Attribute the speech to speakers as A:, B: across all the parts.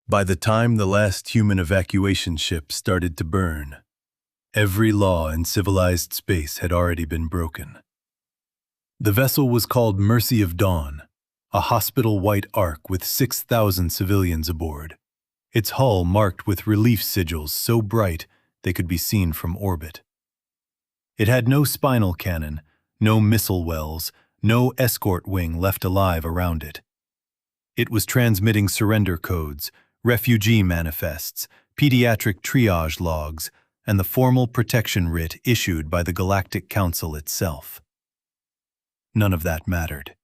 A: By the time the last human evacuation ship started to burn, every law in civilized space had already been broken. The vessel was called Mercy of Dawn, a hospital white ark with 6,000 civilians aboard, its hull marked with relief sigils so bright they could be seen from orbit. It had no spinal cannon, no missile wells, no escort wing left alive around it. It was transmitting surrender codes, refugee manifests, pediatric triage logs, and the formal protection writ issued by the Galactic Council itself. None of that mattered.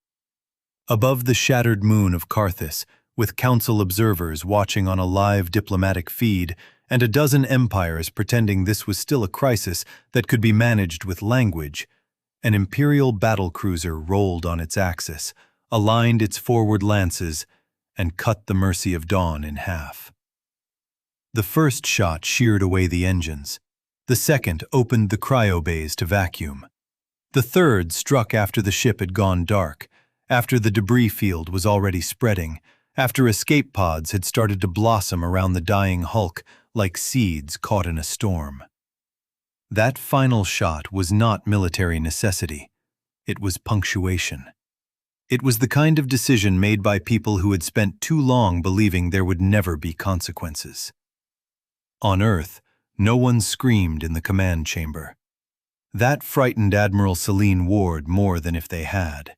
A: Above the shattered moon of Carthus, with Council observers watching on a live diplomatic feed and a dozen empires pretending this was still a crisis that could be managed with language, an Imperial battlecruiser rolled on its axis, aligned its forward lances, and cut the Mercy of Dawn in half. The first shot sheared away the engines. The second opened the cryobays to vacuum. The third struck after the ship had gone dark, after the debris field was already spreading, after escape pods had started to blossom around the dying hulk like seeds caught in a storm. That final shot was not military necessity. It was punctuation. It was the kind of decision made by people who had spent too long believing there would never be consequences. On Earth, no one screamed in the command chamber. That frightened Admiral Celine Ward more than if they had.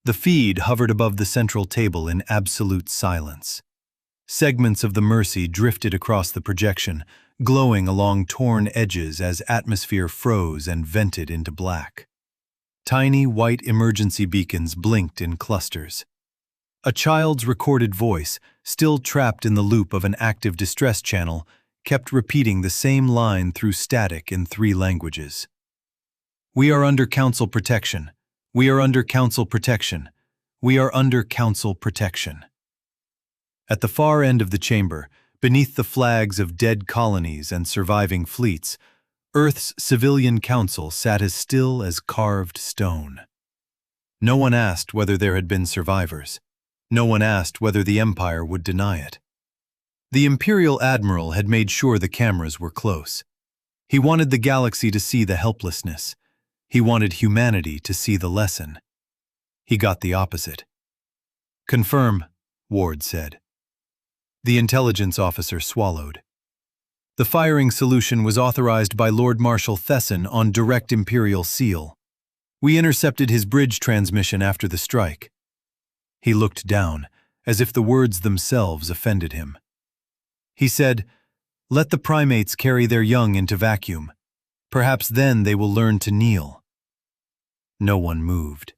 A: The feed hovered above the central table in absolute silence. Segments of the Mercy drifted across the projection, glowing along torn edges as atmosphere froze and vented into black. Tiny white emergency beacons blinked in clusters. A child's recorded voice, still trapped in the loop of an active distress channel, kept repeating the same line through static in 3 languages. "We are under Council protection. We are under Council protection. We are under Council protection." At the far end of the chamber, beneath the flags of dead colonies and surviving fleets, Earth's civilian council sat as still as carved stone. No one asked whether there had been survivors. No one asked whether the Empire would deny it. The Imperial Admiral had made sure the cameras were close. He wanted the galaxy to see the helplessness. He wanted humanity to see the lesson. He got the opposite. "Confirm," Ward said. The intelligence officer swallowed. The firing solution was authorized by Lord Marshal Thesson on direct Imperial seal. We intercepted his bridge transmission after the strike. He looked down, as if the words themselves offended him. He said, "Let the primates carry their young into vacuum. Perhaps then they will learn to kneel." No one moved.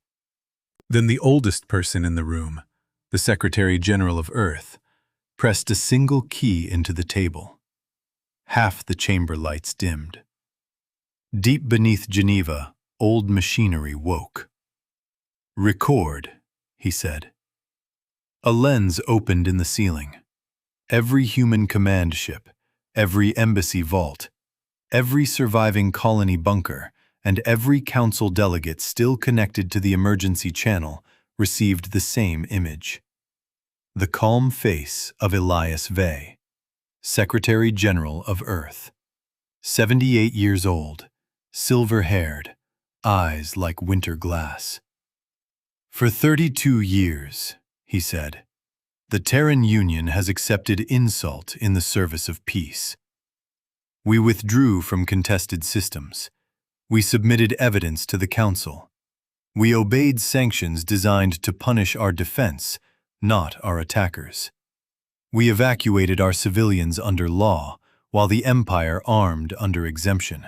A: Then the oldest person in the room, the Secretary General of Earth, pressed a single key into the table. Half the chamber lights dimmed. Deep beneath Geneva, old machinery woke. "Record," he said. A lens opened in the ceiling. Every human command ship, every embassy vault, every surviving colony bunker, and every council delegate still connected to the emergency channel received the same image. The calm face of Elias Vey, Secretary General of Earth. 78 years old, silver-haired, eyes like winter glass. "For 32 years," he said, "the Terran Union has accepted insult in the service of peace. We withdrew from contested systems. We submitted evidence to the Council. We obeyed sanctions designed to punish our defense, not our attackers. We evacuated our civilians under law, while the Empire armed under exemption.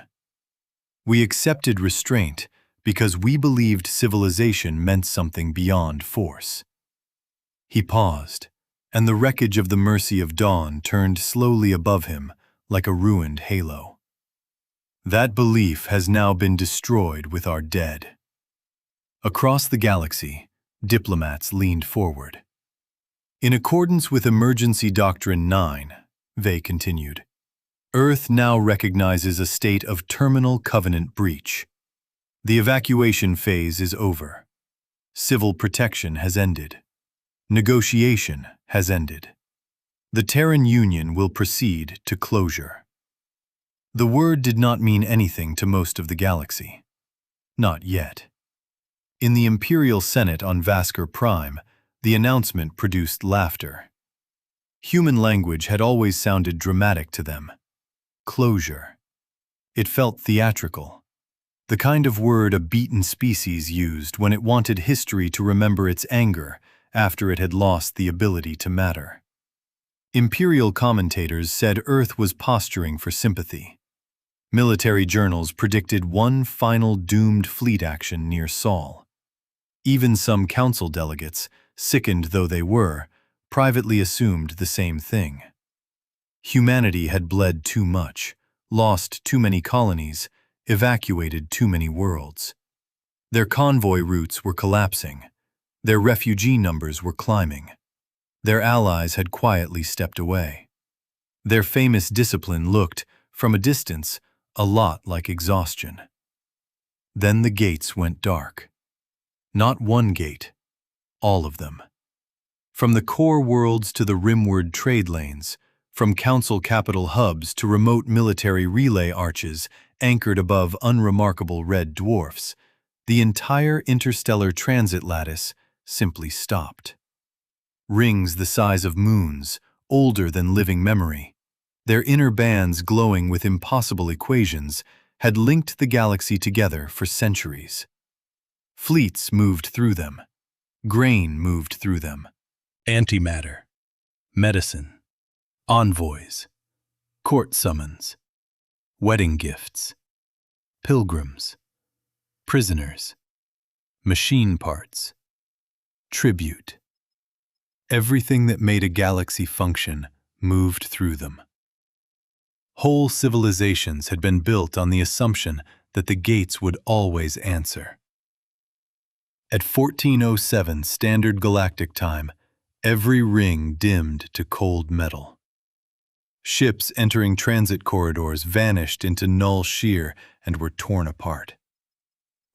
A: We accepted restraint because we believed civilization meant something beyond force." He paused, and the wreckage of the Mercy of Dawn turned slowly above him like a ruined halo. "That belief has now been destroyed with our dead." Across the galaxy, diplomats leaned forward. "In accordance with Emergency Doctrine 9, Vey continued, Earth now recognizes a state of terminal covenant breach. The evacuation phase is over. Civil protection has ended. Negotiation has ended. The Terran Union will proceed to closure. The word did not mean anything to most of the galaxy. Not yet. In the Imperial Senate on Vasker Prime, the announcement produced laughter. Human language had always sounded dramatic to them. Closure. It felt theatrical. The kind of word a beaten species used when it wanted history to remember its anger after it had lost the ability to matter. Imperial commentators said Earth was posturing for sympathy. Military journals predicted one final doomed fleet action near Sol. Even some council delegates, sickened though they were, privately assumed the same thing. Humanity had bled too much, lost too many colonies, evacuated too many worlds. Their convoy routes were collapsing. Their refugee numbers were climbing. Their allies had quietly stepped away. Their famous discipline looked, from a distance, a lot like exhaustion. Then the gates went dark. Not one gate, all of them. From the core worlds to the rimward trade lanes, from council capital hubs to remote military relay arches anchored above unremarkable red dwarfs, the entire interstellar transit lattice simply stopped. Rings the size of moons, older than living memory, their inner bands glowing with impossible equations, had linked the galaxy together for centuries. Fleets moved through them. Grain moved through them. Antimatter, medicine, envoys, court summons, wedding gifts, pilgrims, prisoners, machine parts, tribute. Everything that made a galaxy function moved through them. Whole civilizations had been built on the assumption that the gates would always answer. At 1407 Standard Galactic Time, every ring dimmed to cold metal. Ships entering transit corridors vanished into null shear and were torn apart.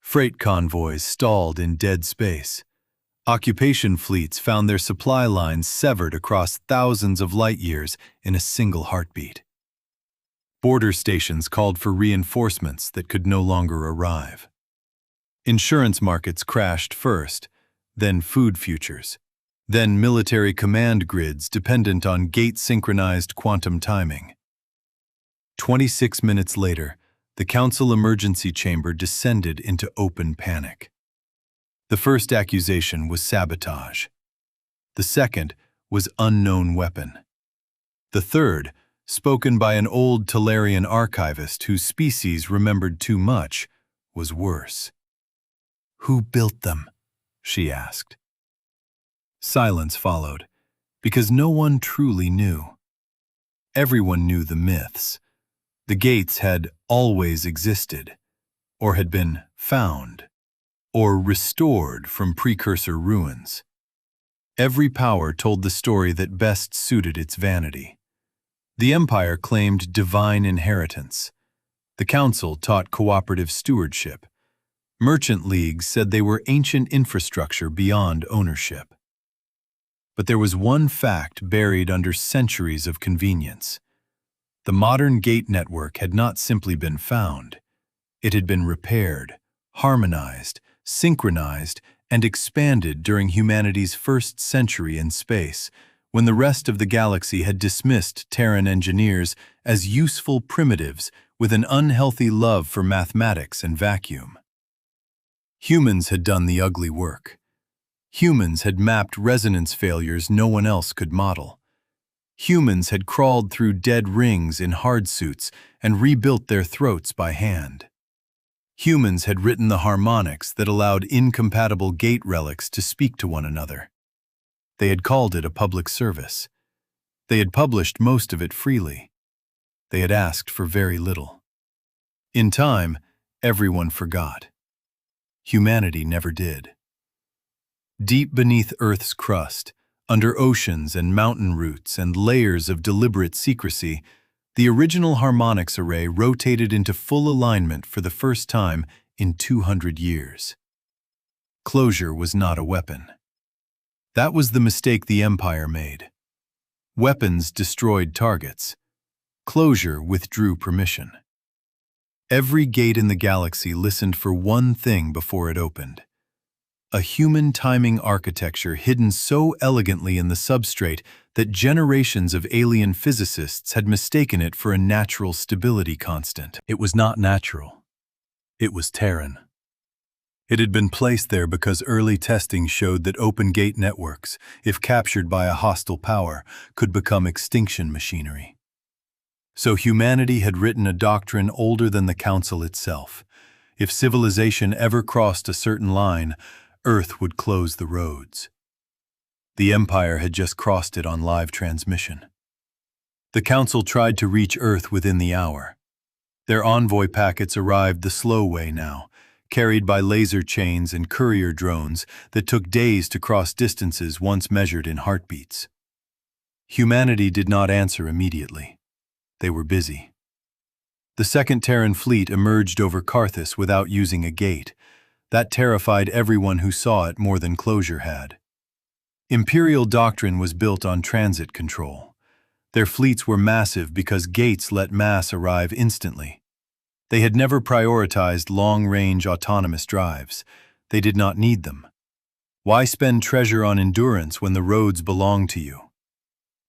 A: Freight convoys stalled in dead space. Occupation fleets found their supply lines severed across thousands of light years in a single heartbeat. Border stations called for reinforcements that could no longer arrive. Insurance markets crashed first, then food futures, then military command grids dependent on gate-synchronized quantum timing. 26 minutes later, the Council emergency chamber descended into open panic. The first accusation was sabotage. The second was unknown weapon. The third, spoken by an old Talarian archivist whose species remembered too much, was worse. "Who built them?" she asked. Silence followed, because no one truly knew. Everyone knew the myths. The gates had always existed, or had been found, or restored from precursor ruins. Every power told the story that best suited its vanity. The Empire claimed divine inheritance. The Council taught cooperative stewardship. Merchant leagues said they were ancient infrastructure beyond ownership. But there was one fact buried under centuries of convenience. The modern gate network had not simply been found. It had been repaired, harmonized, synchronized, and expanded during humanity's first century in space, when the rest of the galaxy had dismissed Terran engineers as useful primitives with an unhealthy love for mathematics and vacuum. Humans had done the ugly work. Humans had mapped resonance failures no one else could model. Humans had crawled through dead rings in hard suits and rebuilt their throats by hand. Humans had written the harmonics that allowed incompatible gate relics to speak to one another. They had called it a public service. They had published most of it freely. They had asked for very little. In time, everyone forgot. Humanity never did. Deep beneath Earth's crust, under oceans and mountain roots and layers of deliberate secrecy, the original harmonics array rotated into full alignment for the first time in 200 years. Closure was not a weapon. That was the mistake the Empire made. Weapons destroyed targets. Closure withdrew permission. Every gate in the galaxy listened for one thing before it opened. A human timing architecture hidden so elegantly in the substrate that generations of alien physicists had mistaken it for a natural stability constant. It was not natural. It was Terran. It had been placed there because early testing showed that open gate networks, if captured by a hostile power, could become extinction machinery. So humanity had written a doctrine older than the Council itself. If civilization ever crossed a certain line, Earth would close the roads. The Empire had just crossed it on live transmission. The Council tried to reach Earth within the hour. Their envoy packets arrived the slow way now, carried by laser chains and courier drones that took days to cross distances once measured in heartbeats. Humanity did not answer immediately. They were busy. The Second Terran fleet emerged over Carthus without using a gate. That terrified everyone who saw it more than closure had. Imperial doctrine was built on transit control. Their fleets were massive because gates let mass arrive instantly. They had never prioritized long-range autonomous drives. They did not need them. Why spend treasure on endurance when the roads belong to you?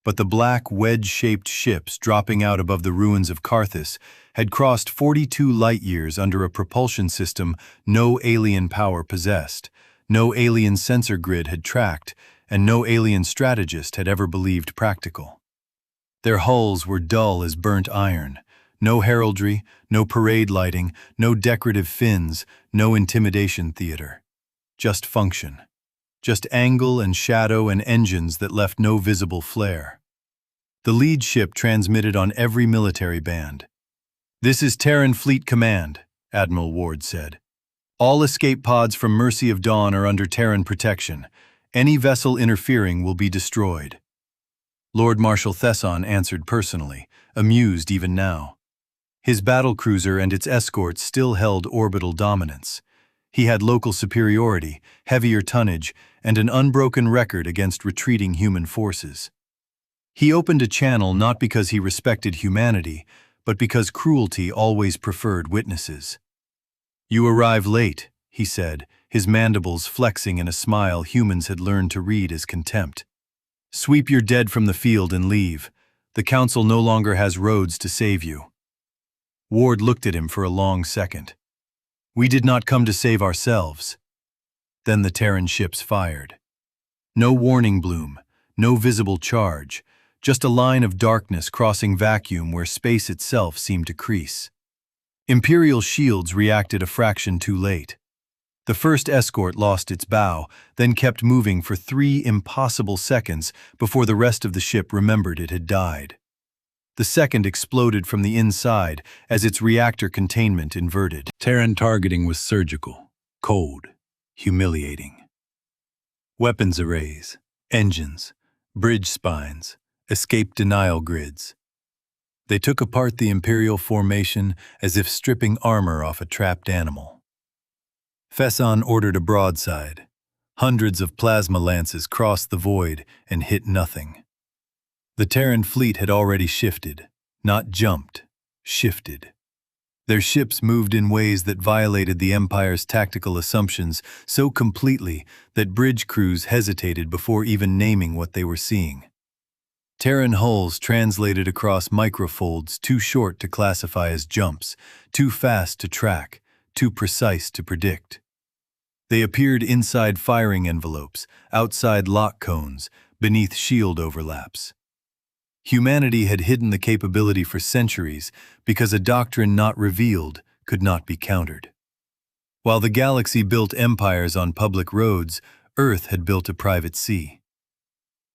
A: But the black, wedge-shaped ships dropping out above the ruins of Carthus had crossed 42 light-years under a propulsion system no alien power possessed, no alien sensor grid had tracked, and no alien strategist had ever believed practical. Their hulls were dull as burnt iron. No heraldry, no parade lighting, no decorative fins, no intimidation theater. Just function. Just angle and shadow and engines that left no visible flare. The lead ship transmitted on every military band. "This is Terran Fleet Command," Admiral Ward said. "All escape pods from Mercy of Dawn are under Terran protection. Any vessel interfering will be destroyed." Lord Marshal Thesson answered personally, amused even now. His battlecruiser and its escorts still held orbital dominance. He had local superiority, heavier tonnage, and an unbroken record against retreating human forces. He opened a channel not because he respected humanity, but because cruelty always preferred witnesses. "You arrive late," he said, his mandibles flexing in a smile humans had learned to read as contempt. "Sweep your dead from the field and leave. The Council no longer has roads to save you." Ward looked at him for a long second. "We did not come to save ourselves." Then the Terran ships fired. No warning bloom, no visible charge, just a line of darkness crossing vacuum where space itself seemed to crease. Imperial shields reacted a fraction too late. The first escort lost its bow, then kept moving for 3 impossible seconds before the rest of the ship remembered it had died. The second exploded from the inside as its reactor containment inverted. Terran targeting was surgical, cold, humiliating. Weapons arrays, engines, bridge spines, escape denial grids. They took apart the Imperial formation as if stripping armor off a trapped animal. Thesson ordered a broadside. Hundreds of plasma lances crossed the void and hit nothing. The Terran fleet had already shifted, not jumped, shifted. Their ships moved in ways that violated the Empire's tactical assumptions so completely that bridge crews hesitated before even naming what they were seeing. Terran hulls translated across microfolds too short to classify as jumps, too fast to track, too precise to predict. They appeared inside firing envelopes, outside lock cones, beneath shield overlaps. Humanity had hidden the capability for centuries because a doctrine not revealed could not be countered. While the galaxy built empires on public roads, Earth had built a private sea.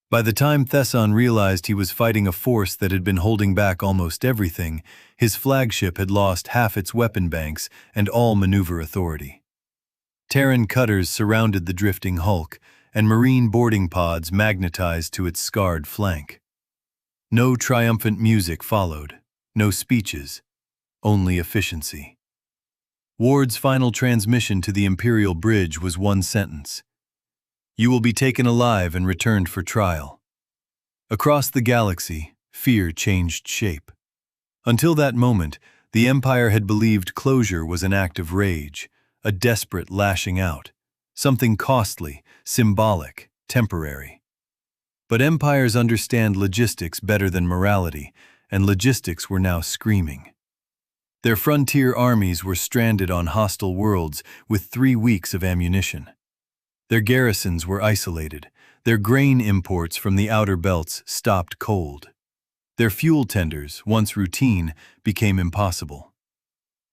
A: By the time Thesson realized he was fighting a force that had been holding back almost everything, his flagship had lost half its weapon banks and all maneuver authority. Terran cutters surrounded the drifting hulk, and marine boarding pods magnetized to its scarred flank. No triumphant music followed, no speeches, only efficiency. Ward's final transmission to the Imperial bridge was one sentence: "You will be taken alive and returned for trial." Across the galaxy, fear changed shape. Until that moment, the Empire had believed closure was an act of rage, a desperate lashing out, something costly, symbolic, temporary. But empires understand logistics better than morality, and logistics were now screaming. Their frontier armies were stranded on hostile worlds with 3 weeks of ammunition. Their garrisons were isolated, their grain imports from the outer belts stopped cold. Their fuel tenders, once routine, became impossible.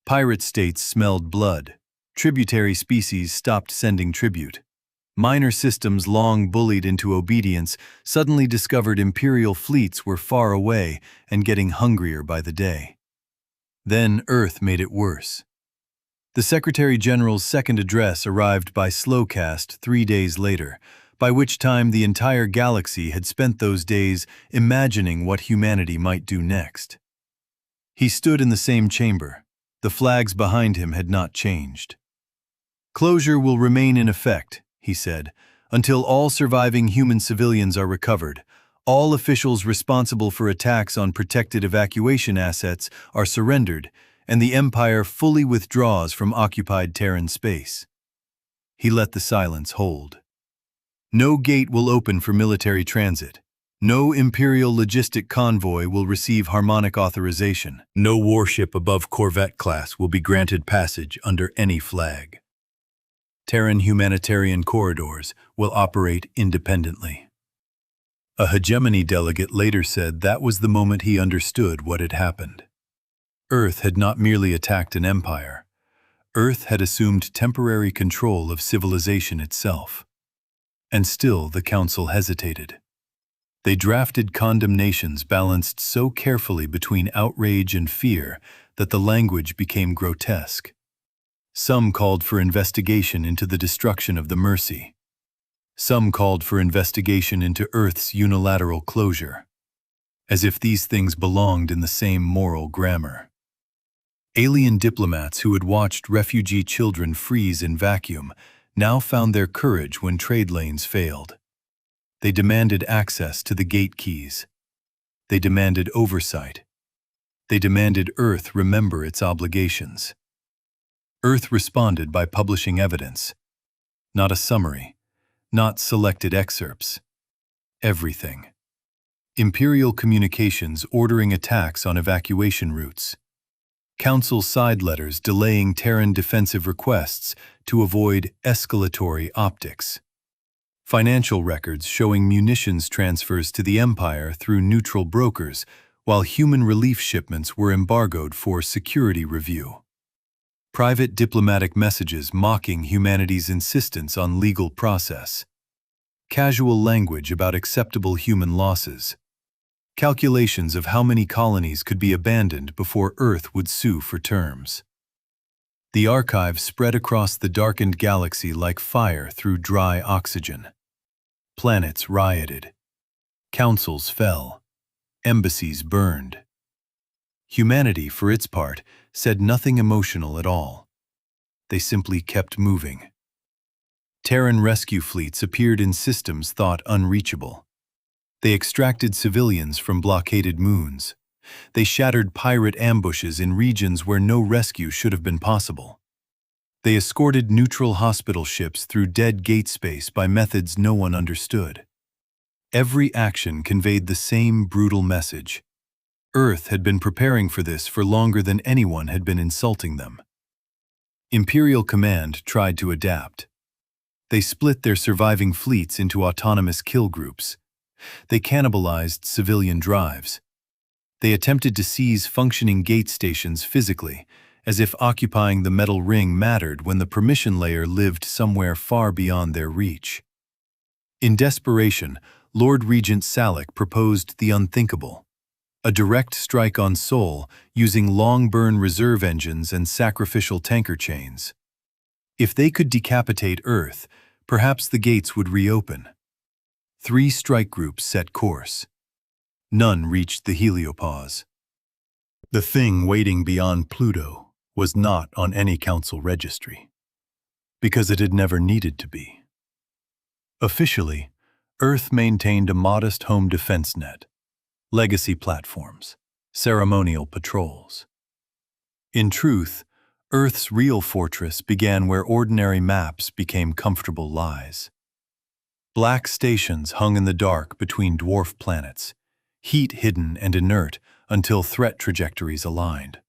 A: Pirate states smelled blood. Tributary species stopped sending tribute. Minor systems long bullied into obedience suddenly discovered imperial fleets were far away and getting hungrier by the day. Then Earth made it worse. The Secretary General's second address arrived by slowcast 3 days later, by which time the entire galaxy had spent those days imagining what humanity might do next. He stood in the same chamber. The flags behind him had not changed. "Closure will remain in effect," he said, "until all surviving human civilians are recovered. All officials responsible for attacks on protected evacuation assets are surrendered, and the Empire fully withdraws from occupied Terran space." He let the silence hold. No gate will open for military transit. No Imperial logistic convoy will receive harmonic authorization. No warship above corvette class will be granted passage under any flag. Terran humanitarian corridors will operate independently. A hegemony delegate later said that was the moment he understood what had happened. Earth had not merely attacked an empire. Earth had assumed temporary control of civilization itself. And still the Council hesitated. They drafted condemnations balanced so carefully between outrage and fear that the language became grotesque. Some called for investigation into the destruction of the Mercy. Some called for investigation into Earth's unilateral closure, as if these things belonged in the same moral grammar. Alien diplomats who had watched refugee children freeze in vacuum now found their courage when trade lanes failed. They demanded access to the gate keys. They demanded oversight. They demanded Earth remember its obligations. Earth responded by publishing evidence. Not a summary, not selected excerpts. Everything. Imperial communications ordering attacks on evacuation routes. Council side letters delaying Terran defensive requests to avoid escalatory optics. Financial records showing munitions transfers to the Empire through neutral brokers, while human relief shipments were embargoed for security review. Private diplomatic messages mocking humanity's insistence on legal process. Casual language about acceptable human losses. Calculations of how many colonies could be abandoned before Earth would sue for terms. The archive spread across the darkened galaxy like fire through dry oxygen. Planets rioted. Councils fell. Embassies burned. Humanity, for its part, said nothing emotional at all. They simply kept moving. Terran rescue fleets appeared in systems thought unreachable. They extracted civilians from blockaded moons. They shattered pirate ambushes in regions where no rescue should have been possible. They escorted neutral hospital ships through dead gate space by methods no one understood. Every action conveyed the same brutal message. Earth had been preparing for this for longer than anyone had been insulting them. Imperial Command tried to adapt. They split their surviving fleets into autonomous kill groups. They cannibalized civilian drives. They attempted to seize functioning gate stations physically, as if occupying the metal ring mattered when the permission layer lived somewhere far beyond their reach. In desperation, Lord Regent Salak proposed the unthinkable. A direct strike on Sol using long-burn reserve engines and sacrificial tanker chains. If they could decapitate Earth, perhaps the gates would reopen. 3 strike groups set course. None reached the heliopause. The thing waiting beyond Pluto was not on any council registry, because it had never needed to be. Officially, Earth maintained a modest home defense net, legacy platforms, ceremonial patrols. In truth, Earth's real fortress began where ordinary maps became comfortable lies. Black stations hung in the dark between dwarf planets, heat hidden and inert until threat trajectories aligned.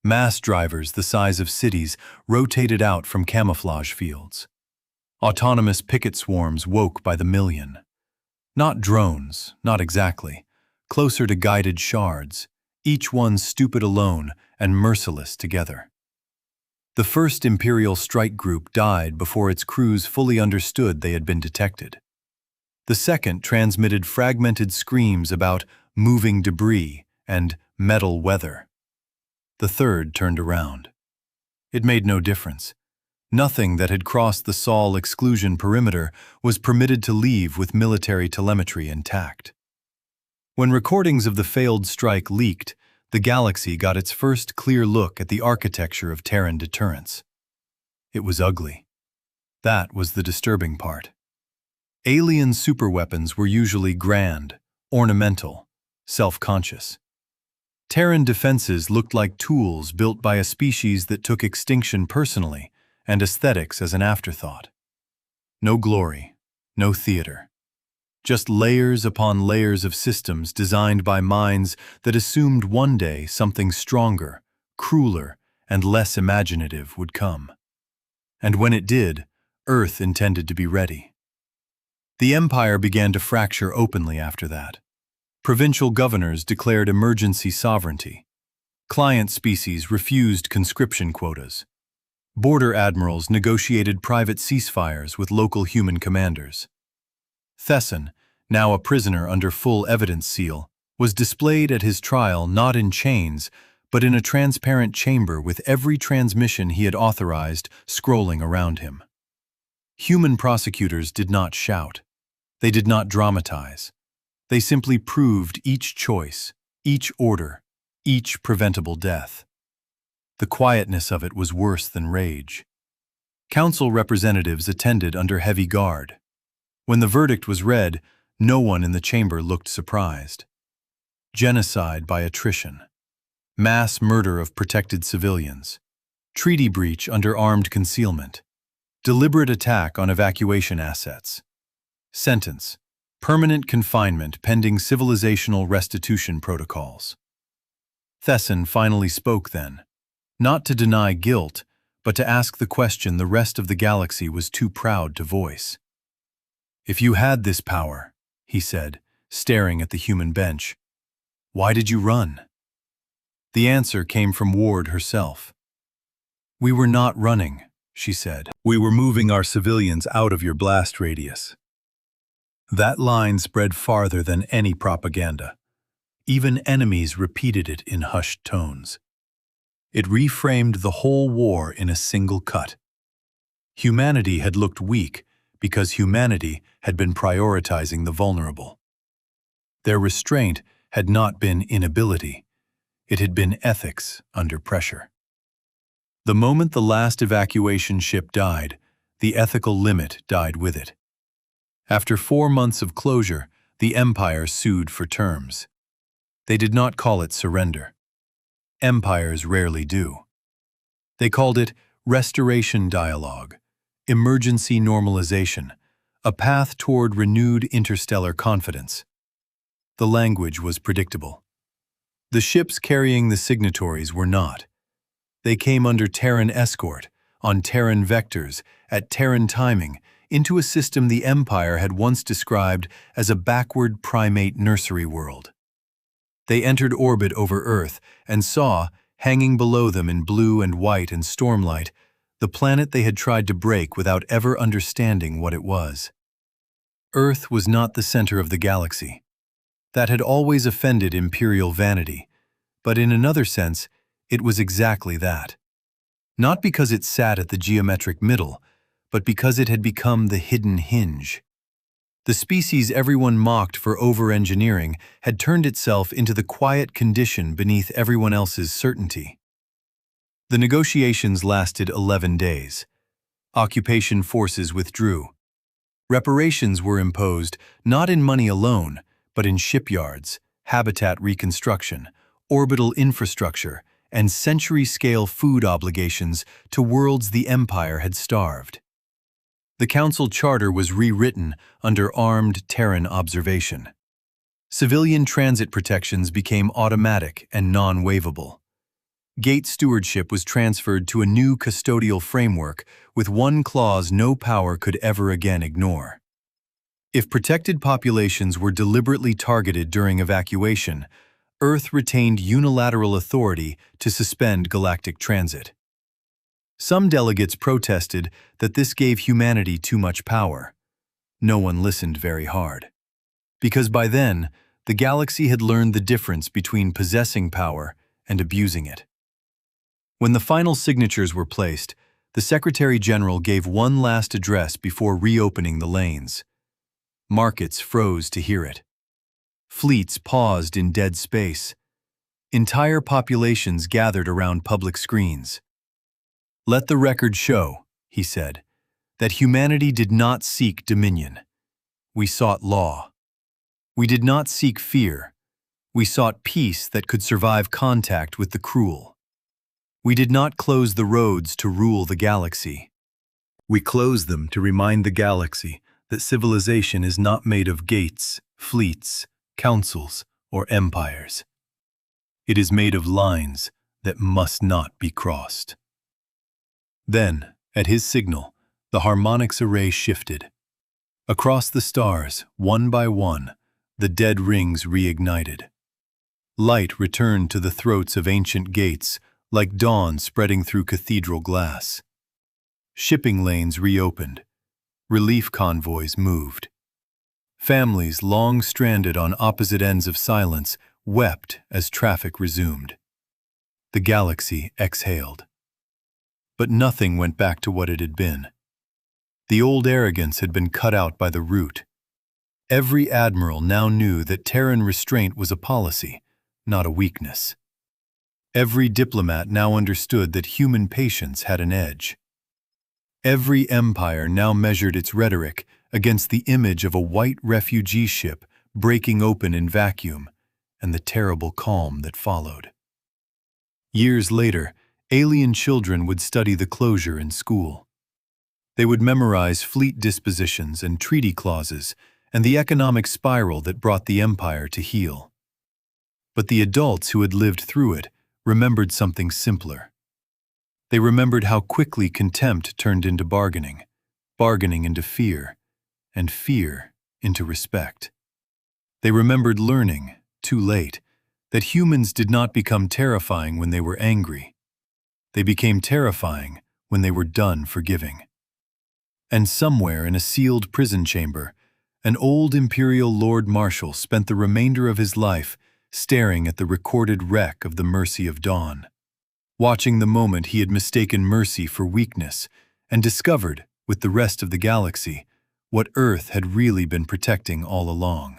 A: Mass drivers the size of cities rotated out from camouflage fields. Autonomous picket swarms woke by the million. Not drones, not exactly, closer to guided shards, each one stupid alone and merciless together. The first Imperial strike group died before its crews fully understood they had been detected. The second transmitted fragmented screams about moving debris and metal weather. The third turned around. It made no difference. Nothing that had crossed the Sol exclusion perimeter was permitted to leave with military telemetry intact. When recordings of the failed strike leaked, the galaxy got its first clear look at the architecture of Terran deterrence. It was ugly. That was the disturbing part. Alien superweapons were usually grand, ornamental, self-conscious. Terran defenses looked like tools built by a species that took extinction personally and aesthetics as an afterthought. No glory, no theater. Just layers upon layers of systems designed by minds that assumed one day something stronger, crueler, and less imaginative would come. And when it did, Earth intended to be ready. The Empire began to fracture openly after that. Provincial governors declared emergency sovereignty. Client species refused conscription quotas. Border admirals negotiated private ceasefires with local human commanders. Thesson, now a prisoner under full evidence seal, was displayed at his trial not in chains, but in a transparent chamber with every transmission he had authorized scrolling around him. Human prosecutors did not shout. They did not dramatize. They simply proved each choice, each order, each preventable death. The quietness of it was worse than rage. Council representatives attended under heavy guard. When the verdict was read, no one in the chamber looked surprised. Genocide by attrition. Mass murder of protected civilians. Treaty breach under armed concealment. Deliberate attack on evacuation assets. Sentence: permanent confinement pending civilizational restitution protocols. Thesson finally spoke then, not to deny guilt, but to ask the question the rest of the galaxy was too proud to voice. "If you had this power," he said, staring at the human bench, "why did you run?" The answer came from Ward herself. "We were not running," she said. "We were moving our civilians out of your blast radius." That line spread farther than any propaganda. Even enemies repeated it in hushed tones. It reframed the whole war in a single cut. Humanity had looked weak because humanity had been prioritizing the vulnerable. Their restraint had not been inability. It had been ethics under pressure. The moment the last evacuation ship died, the ethical limit died with it. After 4 months of closure, the Empire sued for terms. They did not call it surrender. Empires rarely do. They called it restoration dialogue, emergency normalization, a path toward renewed interstellar confidence. The language was predictable. The ships carrying the signatories were not. They came under Terran escort, on Terran vectors, at Terran timing, into a system the Empire had once described as a backward primate nursery world. They entered orbit over Earth and saw, hanging below them in blue and white and stormlight, the planet they had tried to break without ever understanding what it was. Earth was not the center of the galaxy. That had always offended Imperial vanity, but in another sense, it was exactly that. Not because it sat at the geometric middle, but because it had become the hidden hinge. The species everyone mocked for over-engineering had turned itself into the quiet condition beneath everyone else's certainty. The negotiations lasted 11 days. Occupation forces withdrew. Reparations were imposed not in money alone, but in shipyards, habitat reconstruction, orbital infrastructure, and century-scale food obligations to worlds the Empire had starved. The Council Charter was rewritten under armed Terran observation. Civilian transit protections became automatic and non-waivable. Gate stewardship was transferred to a new custodial framework with one clause no power could ever again ignore. If protected populations were deliberately targeted during evacuation, Earth retained unilateral authority to suspend galactic transit. Some delegates protested that this gave humanity too much power. No one listened very hard. Because by then, the galaxy had learned the difference between possessing power and abusing it. When the final signatures were placed, the Secretary-General gave one last address before reopening the lanes. Markets froze to hear it. Fleets paused in dead space. Entire populations gathered around public screens. "Let the record show," he said, "that humanity did not seek dominion. We sought law. We did not seek fear. We sought peace that could survive contact with the cruel. We did not close the roads to rule the galaxy. We closed them to remind the galaxy that civilization is not made of gates, fleets, councils, or empires. It is made of lines that must not be crossed." Then, at his signal, the harmonics array shifted. Across the stars, one by one, the dead rings reignited. Light returned to the throats of ancient gates, like dawn spreading through cathedral glass. Shipping lanes reopened. Relief convoys moved. Families long stranded on opposite ends of silence wept as traffic resumed. The galaxy exhaled. But nothing went back to what it had been. The old arrogance had been cut out by the root. Every admiral now knew that Terran restraint was a policy, not a weakness. Every diplomat now understood that human patience had an edge. Every empire now measured its rhetoric against the image of a white refugee ship breaking open in vacuum and the terrible calm that followed. Years later, alien children would study the closure in school. They would memorize fleet dispositions and treaty clauses and the economic spiral that brought the empire to heel. But the adults who had lived through it remembered something simpler. They remembered how quickly contempt turned into bargaining, bargaining into fear, and fear into respect. They remembered learning, too late, that humans did not become terrifying when they were angry. They became terrifying when they were done forgiving. And somewhere in a sealed prison chamber, an old Imperial Lord Marshal spent the remainder of his life staring at the recorded wreck of the Mercy of Dawn, watching the moment he had mistaken mercy for weakness and discovered, with the rest of the galaxy, what Earth had really been protecting all along.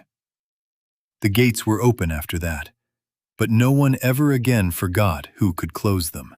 A: The gates were open after that, but no one ever again forgot who could close them.